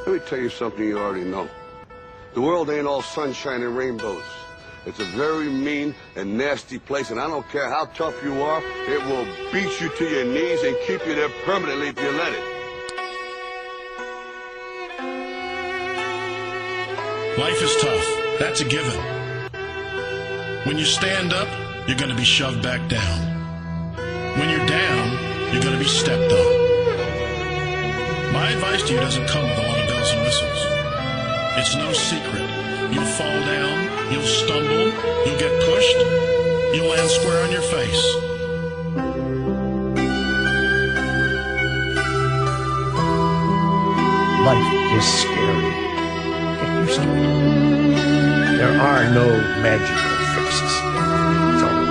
Let me tell you something you already know. The world ain't all sunshine and rainbows. It's a very mean and nasty place, and I don't care how tough you are, it will beat you to your knees and keep you there permanently if you let it. Life is tough. That's a given. When you stand up, you're going to be shoved back down. When you're down, you're going to be stepped on. My advice to you doesn't come with a lot of bells and whistles. It's no secret. You'll fall down, you'll stumble, you'll get pushed, you'll land square on your face. Life is scary. Get used to it. There are no magical fixes. It's all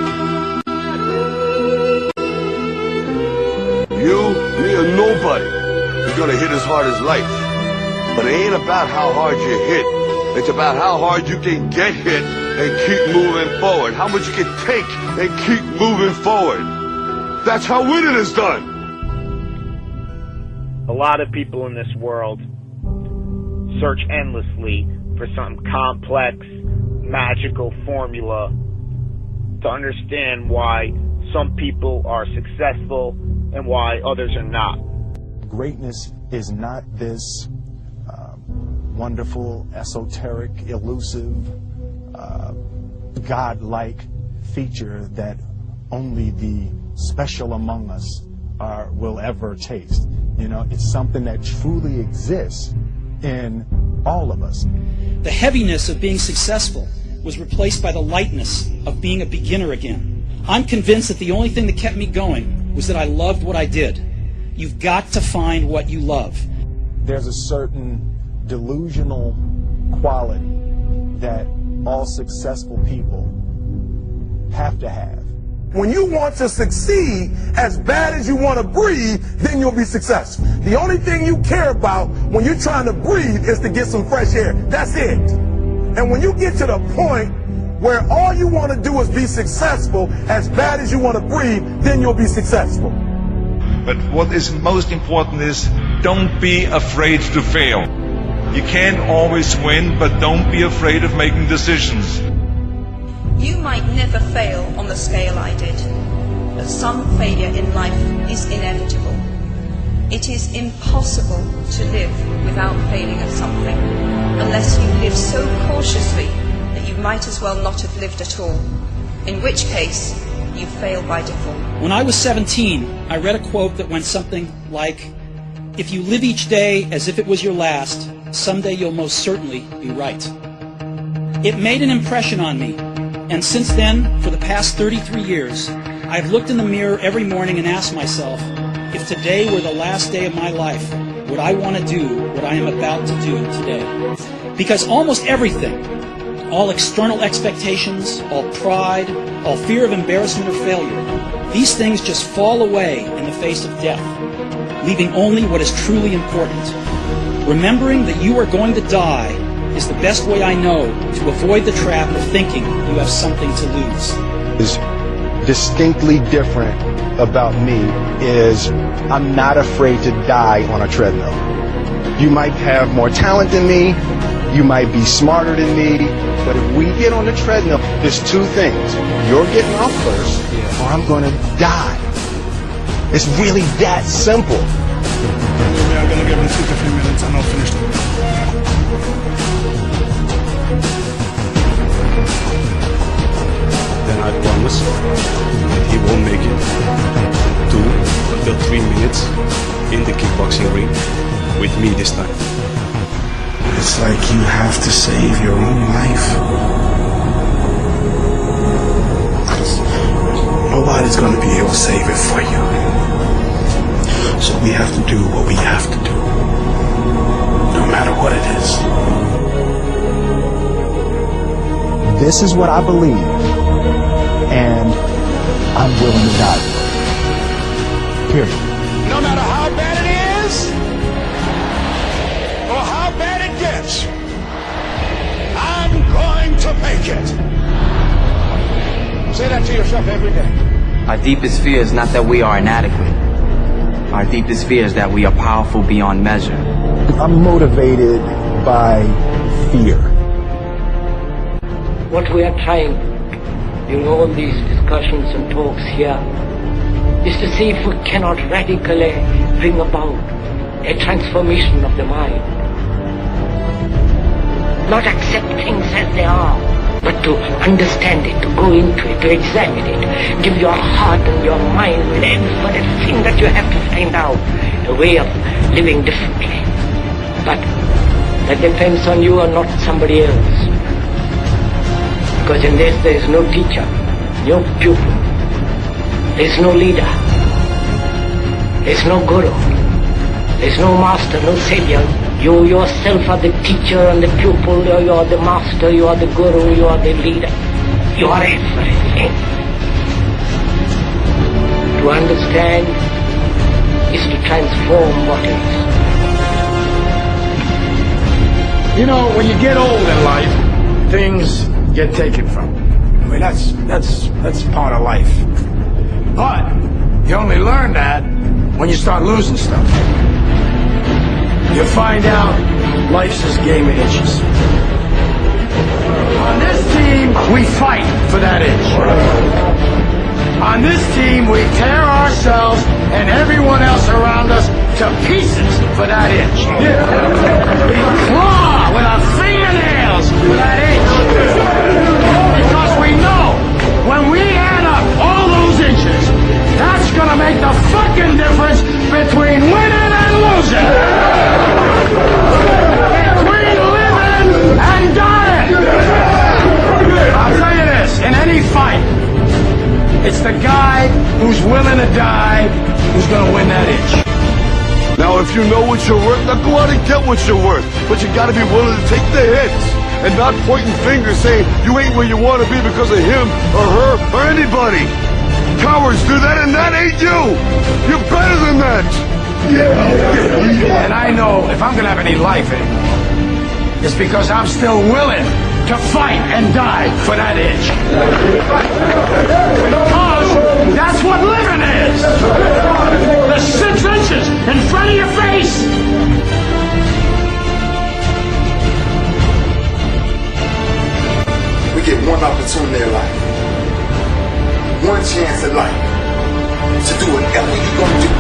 You, me, or nobody is gonna hit as hard as life. But it ain't about how hard you hit. It's about how hard you can get hit and keep moving forward. How much you can take and keep moving forward. That's how winning is done. A lot of people in this world search endlessly for some complex, magical formula to understand why some people are successful and why others are not. Greatness is not this wonderful, esoteric, elusive, God-like feature that only the special among us will ever taste. You know, it's something that truly exists in all of us. The heaviness of being successful was replaced by the lightness of being a beginner again. I'm convinced that the only thing that kept me going was that I loved what I did. You've got to find what you love. There's a certain delusional quality that all successful people have to have. When you want to succeed as bad as you want to breathe, then you'll be successful. The only thing you care about when you're trying to breathe is to get some fresh air. That's it. And when you get to the point where all you want to do is be successful as bad as you want to breathe, then you'll be successful. But what is most important is don't be afraid to fail. You can't always win, but don't be afraid of making decisions. You might never fail on the scale I did, but some failure in life is inevitable. It is impossible to live without failing at something, unless you live so cautiously that you might as well not have lived at all, in which case you fail by default. When I was 17, I read a quote that went something like, "If you live each day as if it was your last, someday you'll most certainly be right." It made an impression on me, and since then, for the past 33 years, I've looked in the mirror every morning and asked myself, if today were the last day of my life, would I want to do what I am about to do today? Because almost everything, all external expectations, all pride, all fear of embarrassment or failure, these things just fall away in the face of death, leaving only what is truly important. Remembering that you are going to die is the best way I know to avoid the trap of thinking you have something to lose. Is distinctly different about me is I'm not afraid to die on a treadmill. You might have more talent than me, you might be smarter than me, but if we get on the treadmill, there's two things. You're getting off first, or I'm going to die. It's really that simple. I'm going to give him 2 to 3 minutes and I'll finish it. Then I promise that he will make it 2 to 3 minutes in the kickboxing ring with me this time. It's like you have to save your own life. Nobody's going to be able to save it for you. So we have to do what we have to do, no matter what it is. This is what I believe, and I'm willing to die for it. Period. No matter how bad it is, or how bad it gets, I'm going to make it. Say that to yourself every day. Our deepest fear is not that we are inadequate. Our deepest fear is that we are powerful beyond measure. I'm motivated by fear. What we are trying in all these discussions and talks here is to see if we cannot radically bring about a transformation of the mind. Not accept things as they are, but to understand it, to go into it, to examine it, give your heart and your mind with every thing that you have to find out a way of living differently. But that depends on you and not somebody else. Because in this there is no teacher, no pupil, there is no leader, there is no guru, there is no master, no savior. You yourself are the teacher and the pupil, you are the master, you are the guru, you are the leader. You are everything. To understand is to transform what is. You know, when you get old in life, things get taken from you. I mean, that's part of life. But you only learn that when you start losing stuff. You find out life's this game of inches. On this team, we fight for that inch. On this team, we tear ourselves and everyone else around us to pieces for that inch. We claw with our fingernails for that inch. Because we know when we add up all those inches, that's gonna make the fucking difference between winning and losing. Between living and dying. I'll tell you this, in any fight, it's the guy who's willing to die who's gonna win that inch. Now, if you know what you're worth, now go out and get what you're worth. But you gotta be willing to take the hits and not pointing fingers saying you ain't where you want to be because of him or her or anybody. Cowards do that, and that ain't you. You're better than that. And I know if I'm gonna have any life anymore, it's because I'm still willing to fight and die for that itch. Because that's what living is. The 6 inches in front of your face. We get one opportunity in life, one chance in life to do whatever you're gonna do,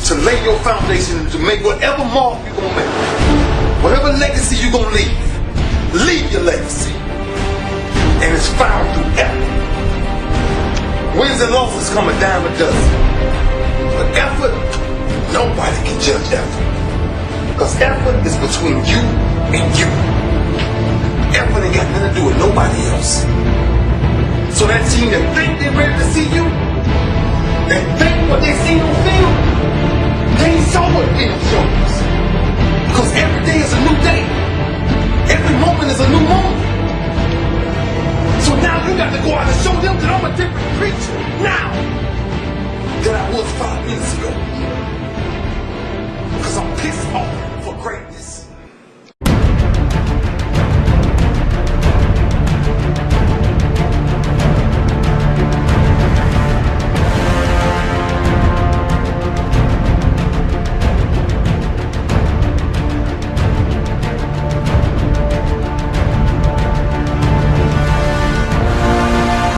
to lay your foundation, to make whatever mark you're gonna make, whatever legacy you're gonna leave your legacy, and it's found through effort. Wins and losses come a dime a dozen, but effort, nobody can judge effort, because effort is between you and you. Effort ain't got nothing to do with nobody else. So that team that think they're ready to see you, and think what they see on film,